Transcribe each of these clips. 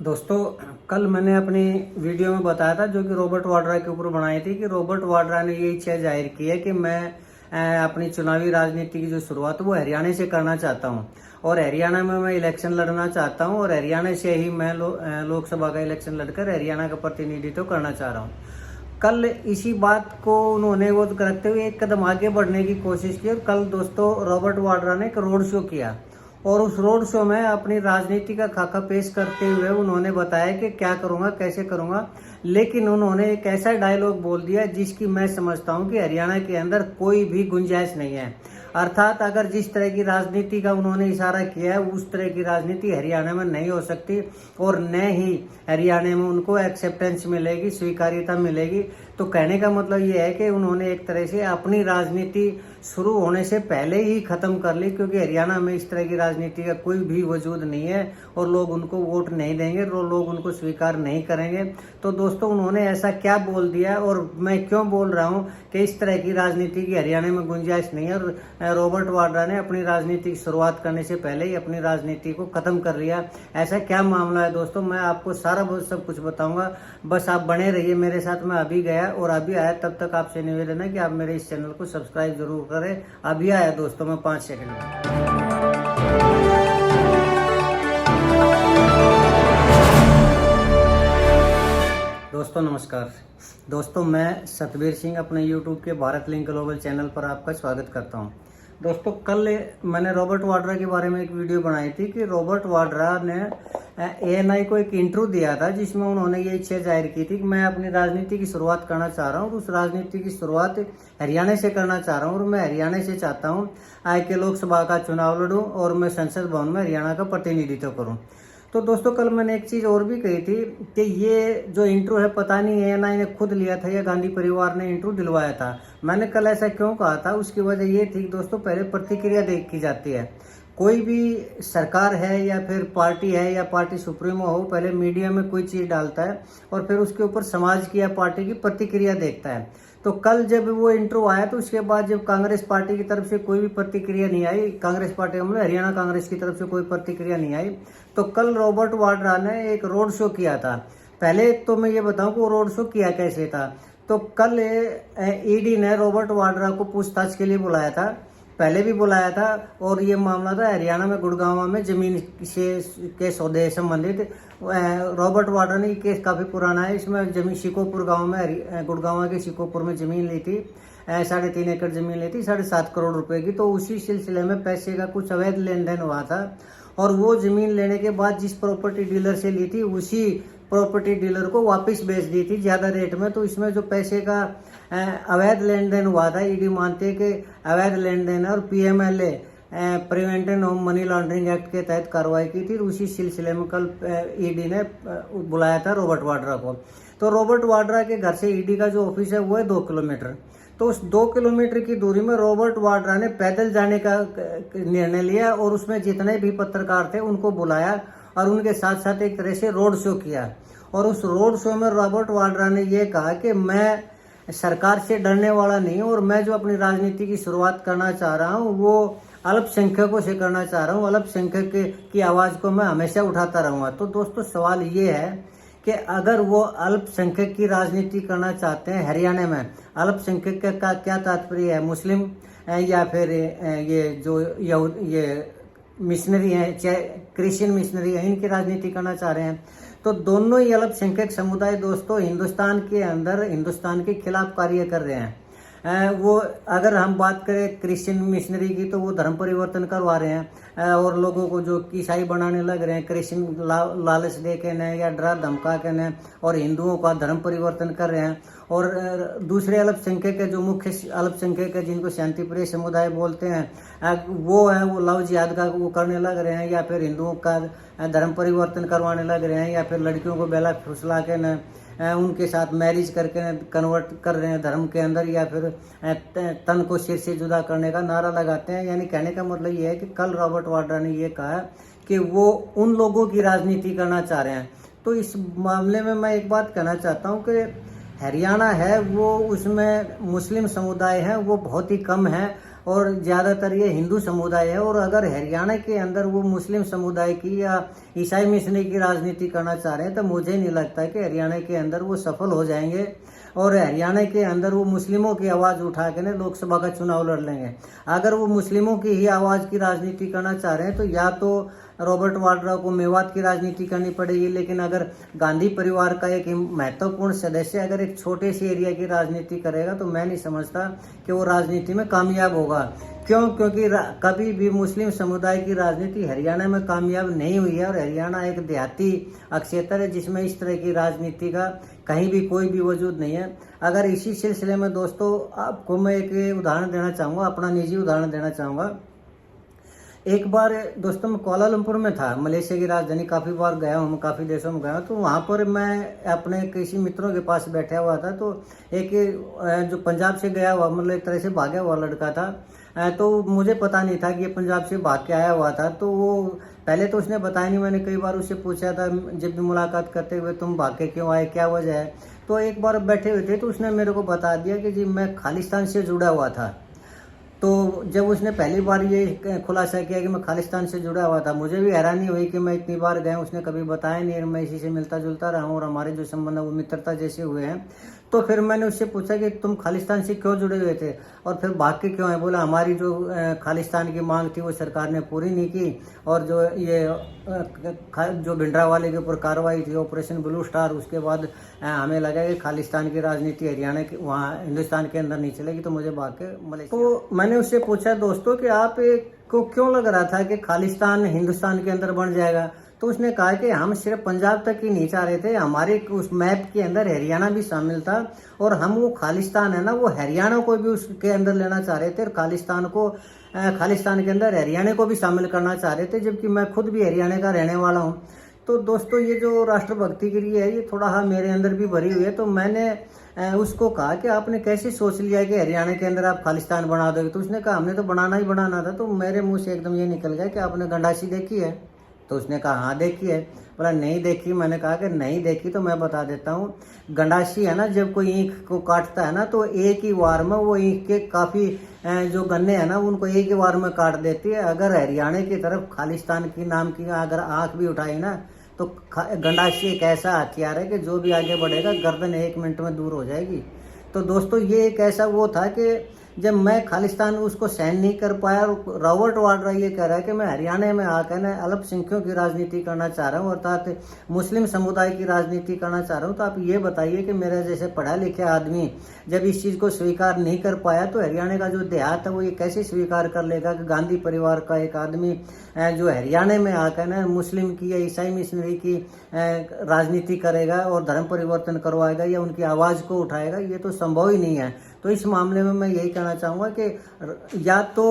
दोस्तों, कल मैंने अपनी वीडियो में बताया था जो कि रॉबर्ट वाड्रा के ऊपर बनाई थी कि रॉबर्ट वाड्रा ने ये इच्छा जाहिर की है कि मैं अपनी चुनावी राजनीति की जो शुरुआत वो हरियाणा से करना चाहता हूं और हरियाणा में मैं इलेक्शन लड़ना चाहता हूं और हरियाणा से ही मैं लोकसभा का इलेक्शन लड़कर हरियाणा का प्रतिनिधित्व करना चाह रहा हूं। कल इसी बात को उन्होंने वो रखते हुए एक कदम आगे बढ़ने की कोशिश की और कल दोस्तों रॉबर्ट वाड्रा ने एक रोड शो किया और उस रोड शो में अपनी राजनीति का खाका पेश करते हुए उन्होंने बताया कि क्या करूंगा, कैसे करूंगा। लेकिन उन्होंने एक ऐसा डायलॉग बोल दिया जिसकी मैं समझता हूं कि हरियाणा के अंदर कोई भी गुंजाइश नहीं है। अर्थात अगर जिस तरह की राजनीति का उन्होंने इशारा किया है उस तरह की राजनीति हरियाणा में नहीं हो सकती और न ही हरियाणा में उनको एक्सेप्टेंस मिलेगी, स्वीकार्यता मिलेगी। तो कहने का मतलब ये है कि उन्होंने एक तरह से अपनी राजनीति शुरू होने से पहले ही खत्म कर ली, क्योंकि हरियाणा में इस तरह की राजनीति का कोई भी वजूद नहीं है और लोग उनको वोट नहीं देंगे और लोग उनको स्वीकार नहीं करेंगे। तो दोस्तों, उन्होंने ऐसा क्या बोल दिया और मैं क्यों बोल रहा हूं कि इस तरह की राजनीति की हरियाणा में गुंजाइश नहीं है और रॉबर्ट वाड्रा ने अपनी राजनीति की शुरुआत करने से पहले ही अपनी राजनीति को खत्म कर लिया। ऐसा क्या मामला है दोस्तों, मैं आपको सारा सब कुछ बताऊंगा। बस आप बने रहिए मेरे साथ। मैं अभी गया और अभी आया, तब तक आपसे निवेदन है कि आप मेरे इस चैनल को सब्सक्राइब जरूर करें। अभी आया दोस्तों, मैं 5 सेकंड में। दोस्तों नमस्कार। दोस्तों, मैं सतबीर सिंह अपने YouTube के भारत लिंक ग्लोबल चैनल पर आपका स्वागत करता हूं। दोस्तों, कल मैंने रॉबर्ट वाड्रा के बारे में एक वीडियो बनाई थी कि रॉबर्ट वाड्रा ने ANI को एक इंटरव्यू दिया था जिसमें उन्होंने ये इच्छा जाहिर की थी कि मैं अपनी राजनीति की शुरुआत करना चाह रहा हूँ और उस राजनीति की शुरुआत हरियाणा से करना चाह रहा हूँ और मैं हरियाणा से चाहता हूँ आगे के लोकसभा का चुनाव लड़ूँ और मैं संसद भवन में हरियाणा का प्रतिनिधित्व करूँ। तो दोस्तों, कल मैंने एक चीज़ और भी कही थी कि ये जो इंटरव्यू है पता नहीं ANI ने खुद लिया था या गांधी परिवार ने इंटरव्यू दिलवाया था। मैंने कल ऐसा क्यों कहा था, उसकी वजह ये थी दोस्तों, पहले प्रतिक्रिया देखी जाती है। कोई भी सरकार है या फिर पार्टी है या पार्टी सुप्रीमो हो, पहले मीडिया में कोई चीज़ डालता है और फिर उसके ऊपर समाज की या पार्टी की प्रतिक्रिया देखता है। तो कल जब वो इंटरव्यू आया तो उसके बाद जब कांग्रेस पार्टी की तरफ से कोई भी प्रतिक्रिया नहीं आई, कांग्रेस पार्टी मतलब हरियाणा कांग्रेस की तरफ से कोई प्रतिक्रिया नहीं आई, तो कल रॉबर्ट वाड्रा ने एक रोड शो किया था। पहले तो मैं ये बताऊं कि वो रोड शो किया कैसे था। तो कल ED ने रॉबर्ट वाड्रा को पूछताछ के लिए बुलाया था, पहले भी बुलाया था और ये मामला था हरियाणा में गुड़गांव में जमीन के सौदे संबंधित। रॉबर्ट वाड्रा ने, केस काफ़ी पुराना है। इसमें जमीन शिकोपुर गांव में, गुड़गांव के शिकोपुर में ज़मीन ली थी, 3.5 एकड़ ज़मीन ली थी 7.5 करोड़ रुपए की। तो उसी सिलसिले में पैसे का कुछ अवैध लेन देन हुआ था और वो ज़मीन लेने के बाद जिस प्रॉपर्टी डीलर से ली थी उसी प्रॉपर्टी डीलर को वापस बेच दी थी ज़्यादा रेट में। तो इसमें जो पैसे का अवैध लेन देन हुआ था, ED मानते कि अवैध लेन देन और PMLA prevention of money laundering act के तहत कार्रवाई की थी। उसी सिलसिले में कल ED ने बुलाया था रॉबर्ट वाड्रा को। तो रॉबर्ट वाड्रा के घर से ED का जो ऑफिस है वो है 2 किलोमीटर। तो उस 2 किलोमीटर की दूरी में रॉबर्ट वाड्रा ने पैदल जाने का निर्णय लिया और उसमें जितने भी पत्रकार थे उनको बुलाया और उनके साथ साथ एक तरह से रोड शो किया। और उस रोड शो में रॉबर्ट वाड्रा ने ये कहा कि मैं सरकार से डरने वाला नहीं हूँ और मैं जो अपनी राजनीति की शुरुआत करना चाह रहा हूँ वो अल्पसंख्यकों से करना चाह रहा हूँ। अल्पसंख्यक की आवाज़ को मैं हमेशा उठाता रहूँगा। तो दोस्तों, सवाल ये है कि अगर वो अल्पसंख्यक की राजनीति करना चाहते हैं हरियाणा में, अल्पसंख्यक का क्या तात्पर्य है, मुस्लिम या फिर ये जो ये मिशनरी हैं, चाहे क्रिश्चियन मिशनरी है, इनकी राजनीति करना चाह रहे हैं। तो दोनों ही अल्पसंख्यक समुदाय दोस्तों हिंदुस्तान के अंदर हिंदुस्तान के खिलाफ कार्य कर रहे हैं। वो अगर हम बात करें क्रिश्चियन मिशनरी की तो वो धर्म परिवर्तन करवा रहे हैं और लोगों को जो ईसाई बनाने लग रहे हैं, क्रिश्चियन लालच दे के न या डरा धमका के न, और हिंदुओं का धर्म परिवर्तन कर रहे हैं। और दूसरे अल्पसंख्यक जो मुख्य अल्पसंख्यक है जिनको शांति प्रिय समुदाय बोलते हैं, वो है वो लव जिहाद का वो करने लग रहे हैं या फिर हिंदुओं का धर्म परिवर्तन करवाने लग रहे हैं या फिर लड़कियों को बेला फुसला के न उनके साथ मैरिज करके कन्वर्ट कर रहे हैं धर्म के अंदर, या फिर तन को सिर से जुदा करने का नारा लगाते हैं। यानी कहने का मतलब ये है कि कल रॉबर्ट वाड्रा ने ये कहा कि वो उन लोगों की राजनीति करना चाह रहे हैं। तो इस मामले में मैं एक बात कहना चाहता हूँ कि हरियाणा है वो उसमें मुस्लिम समुदाय है वो बहुत ही कम है और ज़्यादातर ये हिंदू समुदाय है। और अगर हरियाणा के अंदर वो मुस्लिम समुदाय की या ईसाई मिशनरी की राजनीति करना चाह रहे हैं तो मुझे नहीं लगता कि हरियाणा के अंदर वो सफल हो जाएंगे और हरियाणा के अंदर वो मुस्लिमों की आवाज़ उठा के ना लोकसभा का चुनाव लड़ लेंगे। अगर वो मुस्लिमों की ही आवाज़ की राजनीति करना चाह रहे हैं तो या तो रॉबर्ट वाड्रा को मेवात की राजनीति करनी पड़ेगी, लेकिन अगर गांधी परिवार का एक महत्वपूर्ण सदस्य अगर एक छोटे से एरिया की राजनीति करेगा तो मैं नहीं समझता कि वो राजनीति में कामयाब होगा। क्यों? क्योंकि कभी भी मुस्लिम समुदाय की राजनीति हरियाणा में कामयाब नहीं हुई है और हरियाणा एक देहाती क्षेत्र है जिसमें इस तरह की राजनीति का कहीं भी कोई भी वजूद नहीं है। अगर इसी सिलसिले में दोस्तों आपको मैं एक उदाहरण देना चाहूँगा, अपना निजी उदाहरण देना चाहूँगा। एक बार दोस्तों मैं कुआलालंपुर में था, मलेशिया की राजधानी, काफ़ी बार गया हूँ, काफ़ी देशों में गया हूँ। तो वहाँ पर मैं अपने किसी मित्रों के पास बैठा हुआ था, तो एक जो पंजाब से गया हुआ, मतलब एक तरह से भागा हुआ लड़का था। तो मुझे पता नहीं था कि ये पंजाब से भाग के आया हुआ था। तो वो पहले तो उसने बताया नहीं, मैंने कई बार उससे पूछा था जब भी मुलाकात करते हुए, तुम भाग के क्यों आए, क्या वजह है। तो एक बार बैठे हुए थे तो उसने मेरे को बता दिया कि जी मैं खालिस्तान से जुड़ा हुआ था। तो जब उसने पहली बार ये खुलासा किया कि मैं खालिस्तान से जुड़ा हुआ था, मुझे भी हैरानी हुई कि मैं इतनी बार गया, उसने कभी बताया नहीं, मैं इसी से मिलता जुलता रहा हूँ और हमारे जो संबंध है वो मित्रता जैसे हुए हैं। तो फिर मैंने उससे पूछा कि तुम खालिस्तान से क्यों जुड़े हुए थे और फिर भाग के क्यों आए। बोला हमारी जो खालिस्तान की मांग थी वो सरकार ने पूरी नहीं की और जो ये जो भिंडरावाले के ऊपर कार्रवाई थी ऑपरेशन ब्लू स्टार, उसके बाद हमें लगा कि खालिस्तान की राजनीति हरियाणा के वहाँ हिंदुस्तान के अंदर नहीं चलेगी, तो मुझे भाग के मलेशिया। तो मैंने उससे पूछा दोस्तों कि आप को क्यों लग रहा था कि खालिस्तान हिंदुस्तान के अंदर बन जाएगा। तो उसने कहा कि हम सिर्फ पंजाब तक ही नहीं चाह रहे थे, हमारे उस मैप के अंदर हरियाणा भी शामिल था और हम वो खालिस्तान है ना वो हरियाणा को भी उसके अंदर लेना चाह रहे थे और खालिस्तान के अंदर हरियाणा को भी शामिल करना चाह रहे थे, जबकि मैं खुद भी हरियाणा का रहने वाला हूँ। तो दोस्तों ये जो राष्ट्रभक्ति के लिए है ये थोड़ा मेरे अंदर भी भरी हुई है। तो मैंने उसको कहा कि आपने कैसे सोच लिया कि हरियाणा के अंदर आप खालिस्तान बना दोगे। तो उसने कहा हमने तो बनाना ही बनाना था। तो मेरे मुंह से एकदम ये निकल गया कि आपने गंडासी देखी है। तो उसने कहा हाँ देखी है। बोला नहीं देखी। मैंने कहा कि नहीं देखी तो मैं बता देता हूँ। गंडासी है ना, जब कोई ईंख को काटता है ना तो एक ही वार में वो ईंख के काफ़ी जो गन्ने हैं ना उनको एक ही वार में काट देती है। अगर हरियाणा की तरफ खालिस्तान की नाम की अगर आँख भी उठाई ना तो गंडासी एक ऐसा हथियार है कि जो भी आगे बढ़ेगा गर्दन 1 मिनट में दूर हो जाएगी। तो दोस्तों ये एक ऐसा वो था कि जब मैं खालिस्तान उसको सहन नहीं कर पाया और रॉबर्ट वाड्रा ये कह रहा है कि मैं हरियाणा में आकर ना अल्पसंख्यकों की राजनीति करना चाह रहा हूँ अर्थात मुस्लिम समुदाय की राजनीति करना चाह रहा हूँ। तो आप ये बताइए कि मेरा जैसे पढ़ा लिखा आदमी जब इस चीज़ को स्वीकार नहीं कर पाया तो हरियाणा का जो देहात है वो ये कैसे स्वीकार कर लेगा कि गांधी परिवार का एक आदमी जो हरियाणा में आकर ना मुस्लिम की या ईसाई मिशनरी की राजनीति करेगा और धर्म परिवर्तन करवाएगा या उनकी आवाज़ को उठाएगा। ये तो संभव ही नहीं है। तो इस मामले में मैं यही कहना चाहूँगा कि या तो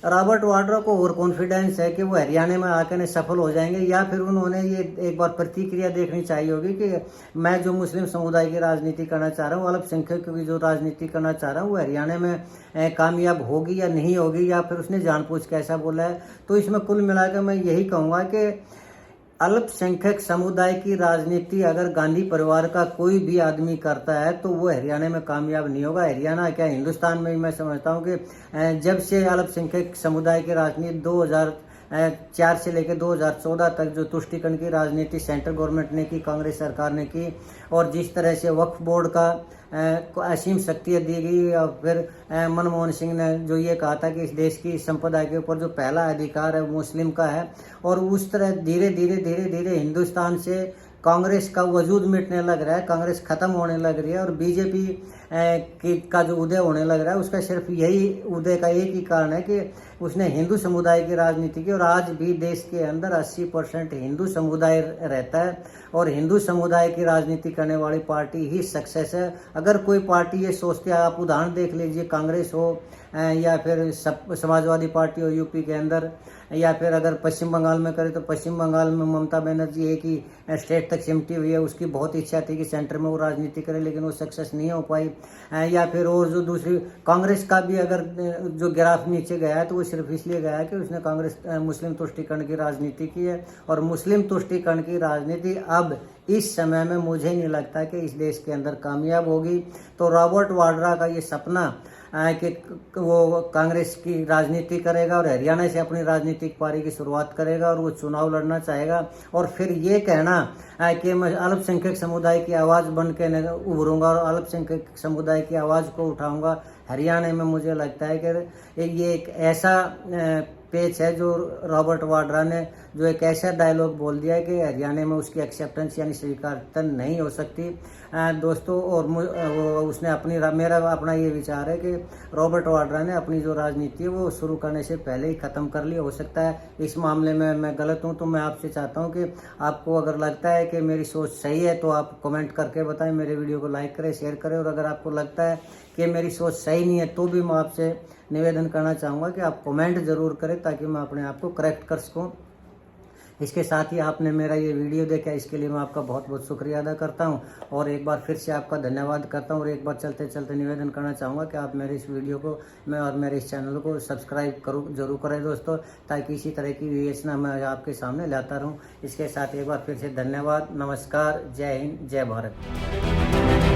रॉबर्ट वाड्रा को ओवर कॉन्फिडेंस है कि वो हरियाणा में आकर सफल हो जाएंगे या फिर उन्होंने ये एक बार प्रतिक्रिया देखनी चाहिए होगी कि मैं जो मुस्लिम समुदाय की राजनीति करना चाह रहा हूँ, अल्पसंख्यकों की जो राजनीति करना चाह रहा हूँ वो हरियाणा में कामयाब होगी या नहीं होगी, या फिर उसने जानबूझ के ऐसा बोला है। तो इसमें कुल मिलाकर मैं यही कहूँगा कि अल्पसंख्यक समुदाय की राजनीति अगर गांधी परिवार का कोई भी आदमी करता है तो वो हरियाणा में कामयाब नहीं होगा। हरियाणा क्या हिंदुस्तान में मैं समझता हूँ कि जब से अल्पसंख्यक समुदाय की राजनीति 2004 से लेकर 2014 तक जो तुष्टीकरण की राजनीति सेंट्रल गवर्नमेंट ने की, कांग्रेस सरकार ने की, और जिस तरह से वक्फ बोर्ड का असीम शक्तियाँ दी गई और फिर मनमोहन सिंह ने जो ये कहा था कि इस देश की संपदा के ऊपर जो पहला अधिकार है वो मुस्लिम का है, और उस तरह धीरे धीरे हिंदुस्तान से कांग्रेस का वजूद मिटने लग रहा है, कांग्रेस खत्म होने लग रही है और बीजेपी का जो उदय होने लग रहा है उसका सिर्फ यही उदय का एक ही कारण है कि उसने हिंदू समुदाय की राजनीति की। और आज भी देश के अंदर 80% हिंदू समुदाय रहता है और हिंदू समुदाय की राजनीति करने वाली पार्टी ही सक्सेस है। अगर कोई पार्टी ये सोचती है, आप उदाहरण देख लीजिए, कांग्रेस हो या फिर समाजवादी पार्टी हो यूपी के अंदर, या फिर अगर पश्चिम बंगाल में करें तो पश्चिम बंगाल में ममता बनर्जी एक ही स्टेट तक सिमटी हुई है। उसकी बहुत इच्छा थी कि सेंटर में वो राजनीति करे लेकिन वो सक्सेस नहीं हो पाई। या फिर और जो दूसरी कांग्रेस का भी अगर जो ग्राफ नीचे गया है तो वो सिर्फ इसलिए गया है कि उसने कांग्रेस मुस्लिम तुष्टीकरण की राजनीति की है, और मुस्लिम तुष्टीकरण की राजनीति अब इस समय में मुझे नहीं लगता कि इस देश के अंदर कामयाब होगी। तो रॉबर्ट वाड्रा का ये सपना कि वो कांग्रेस की राजनीति करेगा और हरियाणा से अपनी राजनीतिक पारी की शुरुआत करेगा और वो चुनाव लड़ना चाहेगा। और फिर ये कहना कि मैं अल्पसंख्यक समुदाय की आवाज़ बन के उभरूंगा और अल्पसंख्यक समुदाय की आवाज़ को उठाऊंगा हरियाणा में, मुझे लगता है कि ये एक ऐसा पेच है जो रॉबर्ट वाड्रा ने जो एक ऐसा डायलॉग बोल दिया है कि हरियाणा में उसकी एक्सेप्टेंस यानी स्वीकारता नहीं हो सकती दोस्तों। और उसने मेरा अपना ये विचार है कि रॉबर्ट वाड्रा ने अपनी जो राजनीति है वो शुरू करने से पहले ही ख़त्म कर ली। हो सकता है इस मामले में मैं गलत हूँ, तो मैं आपसे चाहता हूँ कि आपको अगर लगता है कि मेरी सोच सही है तो आप कमेंट करके बताएं, मेरे वीडियो को लाइक करें, शेयर करें। और अगर आपको लगता है कि मेरी सोच सही नहीं है तो भी मैं आपसे निवेदन करना चाहूँगा कि आप कमेंट ज़रूर करें ताकि मैं अपने आप को करेक्ट कर सकूँ। इसके साथ ही आपने मेरा ये वीडियो देखा, इसके लिए मैं आपका बहुत बहुत शुक्रिया अदा करता हूँ और एक बार फिर से आपका धन्यवाद करता हूँ। और एक बार चलते चलते निवेदन करना चाहूँगा कि आप मेरे इस वीडियो को और मेरे इस चैनल को सब्सक्राइब जरूर करें दोस्तों, ताकि इसी तरह की वीडियोस मैं आपके सामने लाता रहूँ। इसके साथ एक बार फिर से धन्यवाद, नमस्कार, जय हिंद, जय भारत।